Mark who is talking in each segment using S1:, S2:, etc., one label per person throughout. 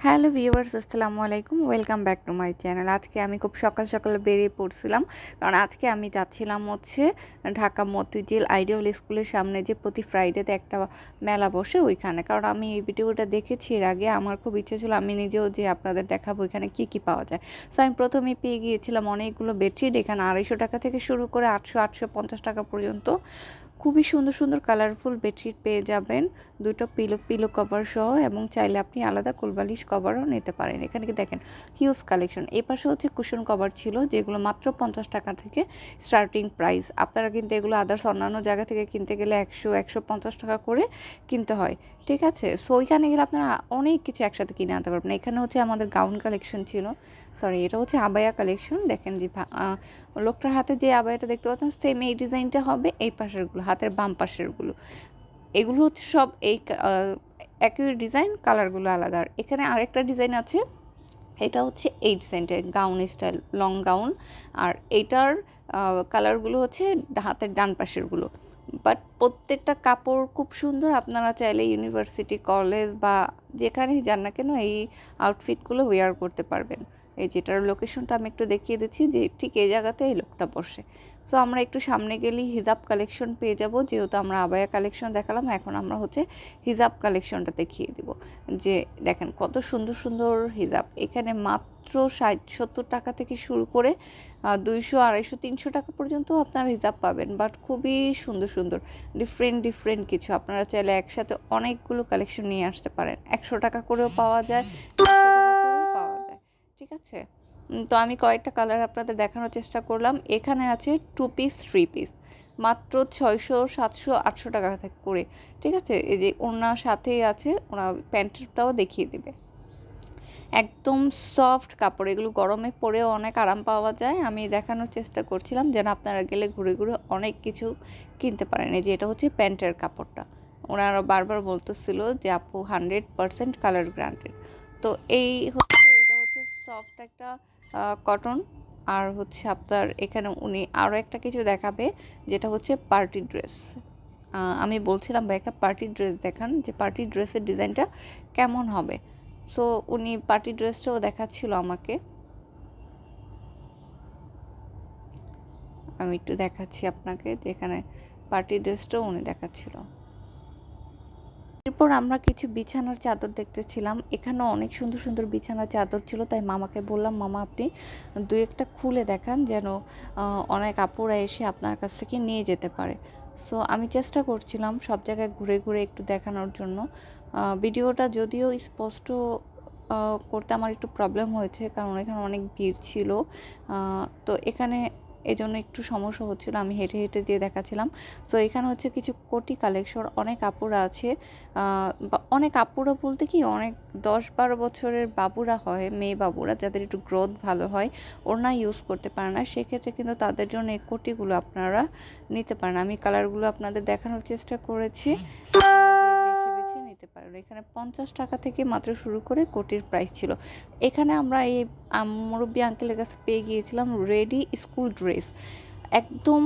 S1: Hello viewers, আসসালামু আলাইকুম। Welcome back to my channel. আজকে আমি খুব সকাল সকাল বেরিয়ে পড়ছিলাম, কারণ আজকে আমি যাচ্ছিলাম হচ্ছে ঢাকা মতিঝিল আইডিয়াল স্কুলের সামনে যে প্রতি ফ্রাইডেতে একটা মেলা বসে ওইখানে। কারণ আমি এই ভিডিওটা দেখেছি এর আগে, আমার খুব ইচ্ছে ছিল আমি নিজেও যে আপনাদের দেখাবো এখানে কি কি পাওয়া যায়। সো আমি প্রথমেই পেয়ে গিয়েছিলাম অনেকগুলো বেডশিট। এখানে 250 টাকা থেকে শুরু করে 800-850 টাকা পর্যন্ত খুবই সুন্দর সুন্দর কালারফুল বেডশিট পেয়ে যাবেন, দুটো পিলো কভার সহ, এবং চাইলে আপনি আলাদা কোলবালিশ কভারও নিতে পারেন। এখানে কি দেখেন, হিউজ কালেকশন। এই পাশে হচ্ছে কুশন কভার ছিল, যেগুলো মাত্র 50 টাকা থেকে স্টার্টিং প্রাইস। আপনারা কিন্তু এগুলো আদার্স অন্যান্য জায়গা থেকে কিনতে গেলে 100-150 টাকা করে কিনতে হয়, ঠিক আছে। সো ওইখানে গেলে আপনারা অনেক কিছু একসাথে কিনে আনতে পারবেন। এখানে হচ্ছে আমাদের গাউন কালেকশন ছিল, সরি এটা হচ্ছে আবায়া কালেকশন। দেখেন যে লোকটার হাতে যে আবায়াটা দেখতে পাচ্ছেন, সেম এই ডিজাইনটা হবে এই পাশেরগুলো, হাতের বাম পাশেরগুলো। এগুলো হচ্ছে সব এই একই ডিজাইন, কালারগুলো আলাদা। আর এখানে আরেকটা ডিজাইন আছে, এটা হচ্ছে এই ডিজাইনটা গাউন স্টাইল, লং গাউন। আর এইটার কালারগুলো হচ্ছে হাতের ডান পাশেরগুলো। বাট প্রত্যেকটা কাপড় খুব সুন্দর। আপনারা চাইলে ইউনিভার্সিটি, কলেজ বা যেখানেই যান না কেন এই আউটফিটগুলো ওয়্যার করতে পারবেন। এই যেটার লোকেশনটা আমি একটু দেখিয়ে দিচ্ছি, যে ঠিক এই জায়গাতে এই লোকটা বসে। সো আমরা একটু সামনে গেলেই হিজাব কালেকশন পেয়ে যাব। যেহেতু আমরা আবায়া কালেকশন দেখালাম, এখন আমরা হচ্ছে হিজাব কালেকশনটা দেখিয়ে দিব। যে দেখেন কত সুন্দর সুন্দর হিজাব। এখানে মাত্র 60-70 টাকা থেকে শুরু করে 200, 250, 300 টাকা পর্যন্ত আপনারা হিজাব পাবেন। বাট খুবই সুন্দর সুন্দর ডিফারেন্ট কিছু। আপনারা চাইলে একসাথে অনেকগুলো কালেকশন নিয়ে আসতে পারেন। 100 টাকা করেও পাওয়া যায়, 100 টাকা করেও পাওয়া যায়, ঠিক আছে। তো আমি কয়েকটা কালার আপনাদের দেখানোর চেষ্টা করলাম। এখানে আছে 2 পিস 3 পিস, মাত্র 600, 700, 800 টাকা থেকে করে, ঠিক আছে। এই যে ওনার সাথেই আছে, ওনা প্যান্টটাও দেখিয়ে দেবে। একদম সফট কাপড়, এগুলো গরমে পরেও অনেক আরাম পাওয়া যায়। আমি দেখানোর চেষ্টা করছিলাম যেন আপনারা গেলে ঘুরে ঘুরে অনেক কিছু কিনতে পারেন। এই যে এটা হচ্ছে প্যান্টের কাপড়টা, ওনারা বারবার বলতেছিল যে আপু 100% কালার গ্যারান্টেড। তো এই হচ্ছে, এটা হচ্ছে সফট একটা কটন। আর হচ্ছে আপনার এখানে উনি আরও একটা কিছু দেখাবে, যেটা হচ্ছে পার্টি ড্রেস। আমি বলছিলাম ভাইকে পার্টি ড্রেস দেখান, যে পার্টি ড্রেসের ডিজাইনটা কেমন হবে। সো উনি পার্টি ড্রেসটাও দেখাচ্ছিল আমাকে। আমি একটু দেখাচ্ছি আপনাকে, যেখানে পার্টি ড্রেসটাও উনি দেখাচ্ছিল। এরপর আমরা কিছু বিছানার চাদর দেখতেছিলাম। এখানেও অনেক সুন্দর সুন্দর বিছানার চাদর ছিল, তাই মামাকে বললাম, মামা আপনি দু একটা খুলে দেখান, যেন অনেক আপুরা এসে আপনার কাছ থেকে নিয়ে যেতে পারে। সো আমি চেষ্টা করছিলাম সব জায়গায় ঘুরে ঘুরে একটু দেখানোর জন্য। ভিডিওটা যদিও স্পষ্ট করতে আমার একটু প্রবলেম হয়েছে, কারণ এখানে অনেক ভিড় ছিল। তো এখানে এজন্য একটু সমস্যা হচ্ছিল, আমি হেঁটে হেঁটে যেয়ে দেখাচ্ছিলাম। সো এখানে হচ্ছে কিছু কোটি কালেকশন, অনেক আপুরা আছে। অনেক আপুরা বলতে কি, অনেক 10-12 বছরের বাবুরা হয়, মেয়ে বাবুরা, যাদের একটু গ্রোথ ভালো হয়, ওড়না ইউজ করতে পারে না, সেক্ষেত্রে কিন্তু তাদের জন্য এই কোটিগুলো আপনারা নিতে পারেন। আমি কালারগুলো আপনাদের দেখানোর চেষ্টা করেছি, বেছে বেছে নিতে পারেন। এখানে 50 টাকা থেকে মাত্র শুরু করে কোটির প্রাইস ছিল। এখানে আমরা এই মুরব্বী আঙ্কেলের কাছে পেয়ে গিয়েছিলাম রেডি স্কুল ড্রেস। একদম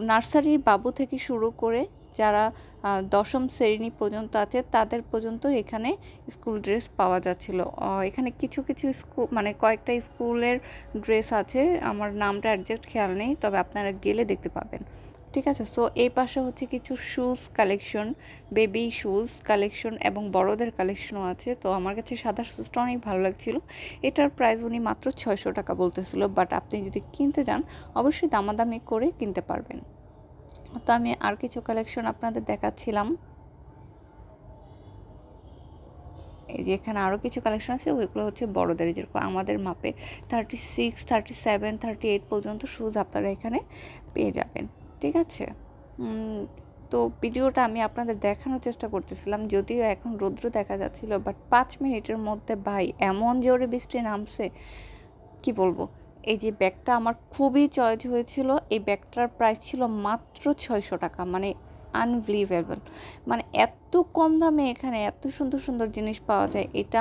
S1: নার্সারির বাবু থেকে শুরু করে যারা 10ম শ্রেণী পর্যন্ত আছে, তাদের পর্যন্ত এখানে স্কুল ড্রেস পাওয়া যাচ্ছিল। এখানে কিছু কিছু স্কুল, মানে কয়েকটা স্কুলের ড্রেস আছে, আমার নামটা একজ্যাক্ট খেয়াল নেই, তবে আপনারা গেলে দেখতে পাবেন, ঠিক আছে। সো এই পাশে হচ্ছে কিছু shoes collection, baby shoes collection এবং বড়দের কালেকশনও আছে। তো আমার কাছে সাদা শুজটা অনেক ভালো লাগছিল। এটার প্রাইস উনি মাত্র 600 টাকা বলতেছিল, বাট আপনি যদি কিনতে যান অবশ্যই দামাদামি করে কিনতে পারবেন। তো আমি আর কিছু কালেকশন আপনাদের দেখাচ্ছিলাম। এই যে এখানে আরও কিছু কালেকশন আছে, ওইগুলো হচ্ছে বড়দের, যেরকম আমাদের মাপে 36, 37, 38 পর্যন্ত শুজ আপনারা এখানে পেয়ে যাবেন, ঠিক আছে। তো ভিডিওটা আমি আপনাদের দেখানোর চেষ্টা করতেছিলাম, যদিও এখন রৌদ্র দেখা যাচ্ছিল, বাট 5 মিনিটের মধ্যে ভাই এমন জোরে বৃষ্টি নামছে, কি বলবো। এই যে ব্যাগটা আমার খুবই চয়েস হয়েছিল, এই ব্যাগটার প্রাইস ছিল মাত্র 600 টাকা, মানে আনবিলিভেবল। মানে এত কম দামে এখানে এত সুন্দর সুন্দর জিনিস পাওয়া যায়, এটা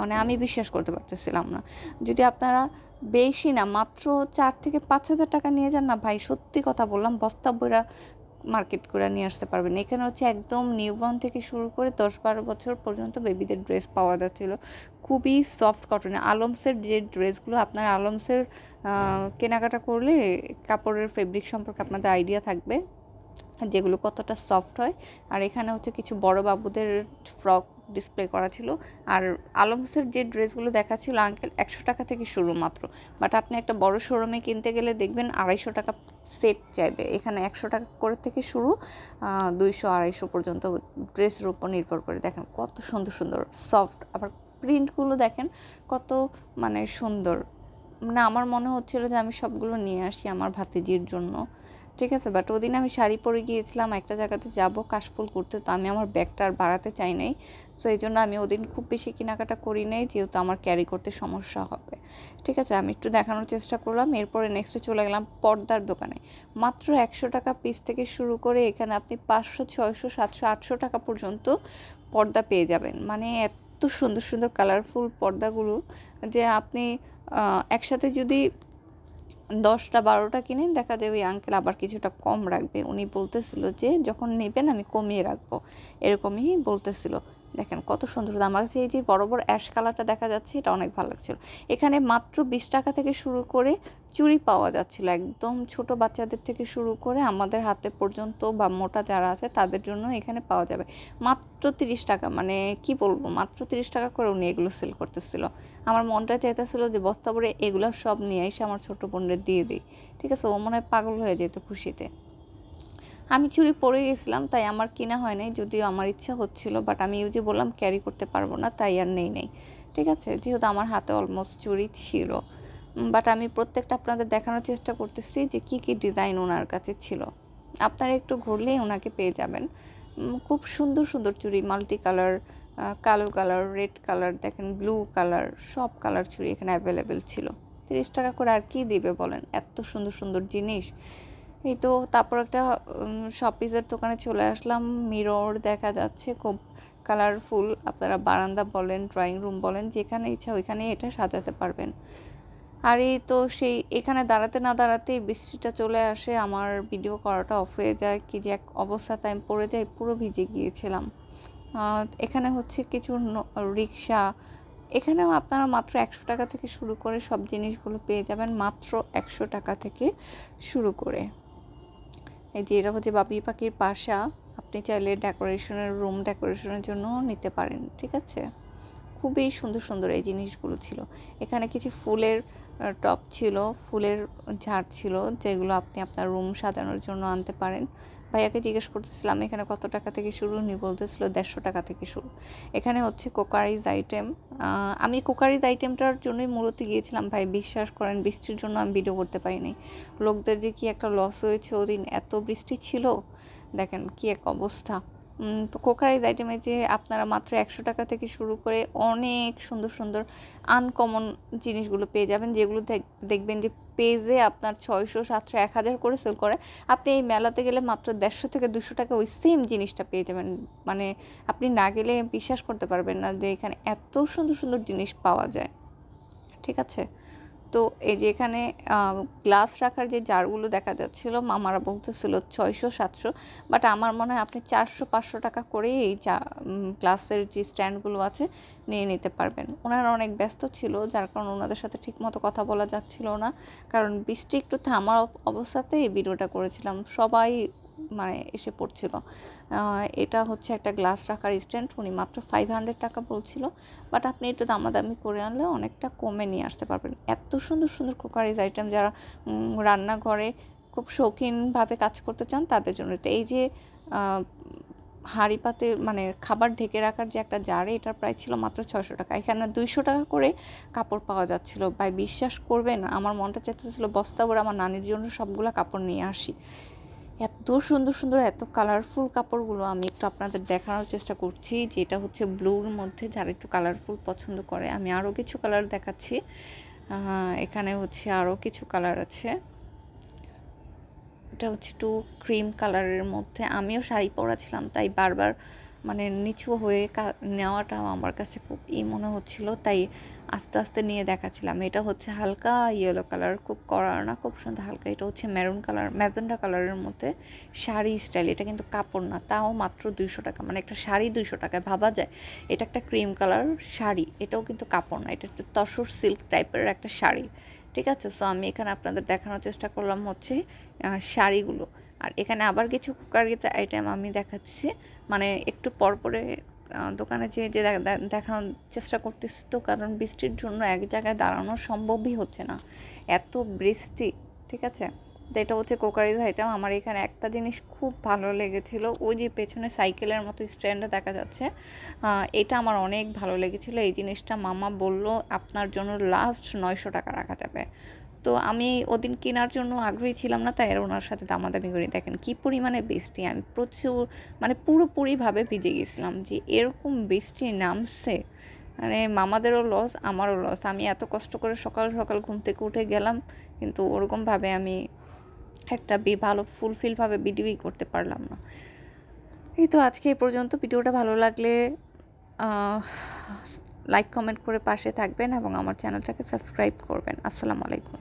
S1: মানে আমি বিশ্বাস করতে পারতেছিলাম না। যদি আপনারা বেশি না, মাত্র 4 থেকে 5 হাজার টাকা নিয়ে যান না ভাই, সত্যি কথা বললাম, বস্তা বইরা মার্কেট করে নিয়ে আসতে পারবেন। এখানে হচ্ছে একদম নিউবর্ন থেকে শুরু করে 10-12 বছর পর্যন্ত বেবিদের ড্রেস পাওয়া যাচ্ছিল, খুবই সফট কটনে। আলমসের যে ড্রেসগুলো, আপনার আলমসের কেনাকাটা করলে কাপড়ের ফেব্রিক সম্পর্কে আপনাদের আইডিয়া থাকবে যেগুলো কতটা সফট হয়। আর এখানে হচ্ছে কিছু বড় বাবুদের ফ্রক ডিসপ্লে করা ছিল। আর আলমসের যে ড্রেসগুলো দেখাচ্ছিল আঙ্কেল 100 টাকা থেকে শুরু মাত্র, বাট আপনি একটা বড় শোরুমে কিনতে গেলে দেখবেন 250 টাকা সেট চাইবে। এখানে 100 টাকা করে থেকে শুরু 200-250 পর্যন্ত ড্রেসের উপর নির্ভর করে। দেখেন কত সুন্দর সুন্দর সফট, আবার প্রিন্টগুলো দেখেন কত মানে সুন্দর। মানে আমার মনে হচ্ছিল যে আমি সবগুলো নিয়ে আসি আমার ভাতিজির জন্য, ঠিক আছে। বাট ওদিন আমি শাড়ি পরে গিয়েছিলাম, একটা জায়গাতে যাব কাশফুল করতে, তো আমি আমার ব্যাগটা আর বাড়াতে চাই নাই। সো এই জন্য আমি ওদিন খুব বেশি কেনাকাটা করি নাই, যেহেতু আমার ক্যারি করতে সমস্যা হবে, ঠিক আছে। আমি একটু দেখানোর চেষ্টা করলাম। এরপরে নেক্সটে চলে গেলাম পর্দার দোকানে। মাত্র 100 টাকা পিস থেকে শুরু করে এখানে আপনি 500, 600, 700, 800 টাকা পর্যন্ত পর্দা পেয়ে যাবেন। মানে এত সুন্দর সুন্দর কালারফুল পর্দাগুলো যে আপনি একসাথে যদি 10টা 12টা কিনেন, দেখা যাবে ওই আঙ্কেল আবার কিছুটা কম রাখবে। উনি বলতেছিল যে যখন নেবেন আমি কমিয়ে রাখবো, এরকমই বলতেছিল। দেখেন কত সুন্দর। আমার কাছে এই যে বড় বড় অ্যাশ কালারটা দেখা যাচ্ছে, এটা অনেক ভালো লাগছিল। এখানে মাত্র 20 টাকা থেকে শুরু করে চুড়ি পাওয়া যাচ্ছিল, একদম ছোট বাচ্চাদের থেকে শুরু করে আমাদের হাতে পর্যন্ত বা মোটা যারা আছে তাদের জন্য এখানে পাওয়া যাবে মাত্র 30 টাকা। মানে কি বলবো, মাত্র 30 টাকা করে উনি এগুলো সেল করতেছিল। আমার মনটা চাইতেছিল যে বস্তা ভরে এগুলো সব নিয়ে এসে আমার ছোট বোনদের দিয়ে দিই, ঠিক আছে। ও মনে হয় পাগল হয়ে যেত খুশিতে। আমি চুড়ি পরে গেছিলাম, তাই আমার কিনা হয় নাই, যদিও আমার ইচ্ছা হচ্ছিল, বাট আমি ওই যে বললাম ক্যারি করতে পারবো না, তাই আর নেই, ঠিক আছে। যেহেতু আমার হাতে অলমোস্ট চুড়ি ছিল, বাট আমি প্রত্যেকটা আপনাদের দেখানোর চেষ্টা করতেছি যে কি কি ডিজাইন ওনার কাছে ছিল। আপনারা একটু ঘুরলেই ওনাকে পেয়ে যাবেন। খুব সুন্দর সুন্দর চুড়ি, মাল্টি কালার, কালো কালার, রেড কালার, দেখেন ব্লু কালার, সব কালার চুড়ি এখানে অ্যাভেলেবেল ছিল। 30 টাকা করে আর কি দিবে বলেন, এত সুন্দর সুন্দর জিনিস। এই তো তারপর একটা শপিসের দোকানে চলে আসলাম। মিরর দেখা যাচ্ছে খুব কালারফুল, আপনারা বারান্দা বলেন, ড্রয়িং রুম বলেন, যেখানে ইচ্ছা ওইখানেই এটা সাজাতে পারবেন। আর এই তো সেই এখানে দাঁড়াতে না দাঁড়াতেই বৃষ্টিটা চলে আসে, আমার ভিডিও করাটা অফ হয়ে যায়, কি যে এক অবস্থাতে আমি পড়ে যাই, পুরো ভিজে গিয়েছিলাম। এখানে হচ্ছে কিছু রিক্সা, এখানেও আপনারা মাত্র 100 টাকা থেকে শুরু করে সব জিনিসগুলো পেয়ে যাবেন, মাত্র 100 টাকা থেকে শুরু করে। এই যে এটা হচ্ছে বাবুই পাখির বাসা, আপনি চাইলে ডেকোরেশনের রুম ডেকোরেশনের জন্যও নিতে পারেন, ঠিক আছে। খুবই সুন্দর সুন্দর এই জিনিসগুলো ছিল। এখানে কিছু ফুলের টব ছিল, ফুলের ঝাড় ছিল, যেগুলো আপনি আপনার রুম সাজানোর জন্য আনতে পারেন। ভাইয়াকে জিজ্ঞেস করতেছিলাম এখানে কত টাকা থেকে শুরু, উনি বলতেছিল 150 টাকা থেকে শুরু। এখানে হচ্ছে কোকারিজ আইটেম। আমি কোকারিজ আইটেমটার জন্যই মূলত গিয়েছিলাম ভাই, বিশ্বাস করেন বৃষ্টির জন্য আমি ভিডিও করতে পারিনি। লোকদের যে কি একটা লস হয়েছে ওদিন, এত বৃষ্টি ছিল, দেখেন কি এক অবস্থা। তো কোকারিজ আইটেমে যে আপনারা মাত্র 100 টাকা থেকে শুরু করে অনেক সুন্দর সুন্দর আনকমন জিনিসগুলো পেয়ে যাবেন, যেগুলো দেখবেন যে পেজে আপনার 600, 700, 1000 করে সেল করে। আপনি এই মেলাতে গেলে মাত্র 150 থেকে 200 টাকা ওই সেম জিনিসটা পেয়ে যাবেন। মানে আপনি না গেলে বিশ্বাস করতে পারবেন না যে এখানে এত সুন্দর সুন্দর জিনিস পাওয়া যায়, ঠিক আছে। তো এই যে এখানে গ্লাস রাখার যে জারগুলো দেখা যাচ্ছিল, মামারা বলতেছিল 600-700, বাট আমার মনে হয় আপনি 400-500 টাকা করে এই গ্লাসের যে স্ট্যান্ডগুলো আছে নিয়ে নিতে পারবেন। ওনারা অনেক ব্যস্ত ছিল, যার কারণে ওনাদের সাথে ঠিকমতো কথা বলা যাচ্ছিল না, কারণ বৃষ্টি একটু থামার অবস্থাতে এই ভিডিওটা করেছিলাম, সবাই মানে এসে পড়ছিল। এটা হচ্ছে একটা গ্লাস রাখার স্ট্যান্ড, উনি মাত্র 500 টাকা বলছিল, বাট আপনি একটু দামাদামি করে আনলে অনেকটা কমে নিয়ে আসতে পারবেন। এত সুন্দর সুন্দর কুকারিজ আইটেম, যারা রান্নাঘরে খুব শৌখিনভাবে কাজ করতে চান তাদের জন্য এটা। এই যে হাঁড়ি পাতে মানে খাবার ঢেকে রাখার যে একটা জারে, এটার প্রাইস ছিল মাত্র 600 টাকা। এখানে 200 টাকা করে কাপড় পাওয়া যাচ্ছিল। ভাই বিশ্বাস করবেন, আমার মনটা চাইতেছিল বস্তা ভরে আমার নানির জন্য সবগুলো কাপড় নিয়ে আসি। এত সুন্দর সুন্দর এত কালারফুল কাপড়গুলো আমি একটু আপনাদের দেখানোর চেষ্টা করছি, যেটা হচ্ছে ব্লুর মধ্যে, যারা একটু কালারফুল পছন্দ করে। আমি আরও কিছু কালার দেখাচ্ছি। এখানে হচ্ছে আরও কিছু কালার আছে। এটা হচ্ছে একটু ক্রিম কালারের মধ্যে, আমিও শাড়ি পরা ছিলাম তাই বারবার মানে নিচু হয়ে নেওয়াটাও আমার কাছে খুব মনে হচ্ছিল, তাই আস্তে আস্তে নিয়ে দেখাচ্ছিলাম। এটা হচ্ছে হালকা ইয়েলো কালার, খুব কড়া না, খুব সুন্দর হালকা। এটা হচ্ছে মেরুন কালার, ম্যাজেন্ডা কালারের মধ্যে শাড়ি স্টাইল। এটা কিন্তু কাপড় না, তাও মাত্র 200 টাকা। মানে একটা শাড়ি 200 টাকায় ভাবা যায়। এটা একটা ক্রিম কালার শাড়ি, এটাও কিন্তু কাপড় না, এটা হচ্ছে তসর সিল্ক টাইপের একটা শাড়ি। ঠিক আছে, সো আমি এখানে আপনাদের দেখানোর চেষ্টা করলাম হচ্ছে শাড়িগুলো। আর এখানে আবার কিছু কুকারিজ আইটেম আমি দেখাচ্ছি, মানে একটু পর পরে দোকানে যে দেখানোর চেষ্টা করতেছি, তো কারণ বৃষ্টির জন্য এক জায়গায় দাঁড়ানো সম্ভবই হচ্ছে না, এত বৃষ্টি। ঠিক আছে, তো এটা হচ্ছে কোকারিজ আইটেম। আমার এখানে একটা জিনিস খুব ভালো লেগেছিল, ওই যে পেছনে সাইকেলের মতো স্ট্যান্ডে দেখা যাচ্ছে, এটা আমার অনেক ভালো লেগেছিল। এই জিনিসটা মামা বলল আপনার জন্য লাস্ট 900 টাকা রাখা যাবে। তো আমি ওদিন কেনার জন্য আগ্রহী ছিলাম না, তাই আর ওনার সাথে দামাদামি করি। দেখেন কী পরিমাণে বৃষ্টি, আমি প্রচুর মানে পুরোপুরিভাবে ভিজে গেছিলাম যে এরকম বৃষ্টি নামছে। মানে মামাদেরও লস, আমারও লস। আমি এত কষ্ট করে সকাল সকাল ঘুম থেকে উঠে গেলাম, কিন্তু ওরকমভাবে আমি একটা ভালো ফুলফিলভাবে ভিডিওই করতে পারলাম না। এই তো আজকে এই পর্যন্ত। ভিডিওটা ভালো লাগলে লাইক কমেন্ট করে পাশে থাকবেন এবং আমার চ্যানেলটাকে সাবস্ক্রাইব করবেন। আসসালামু আলাইকুম।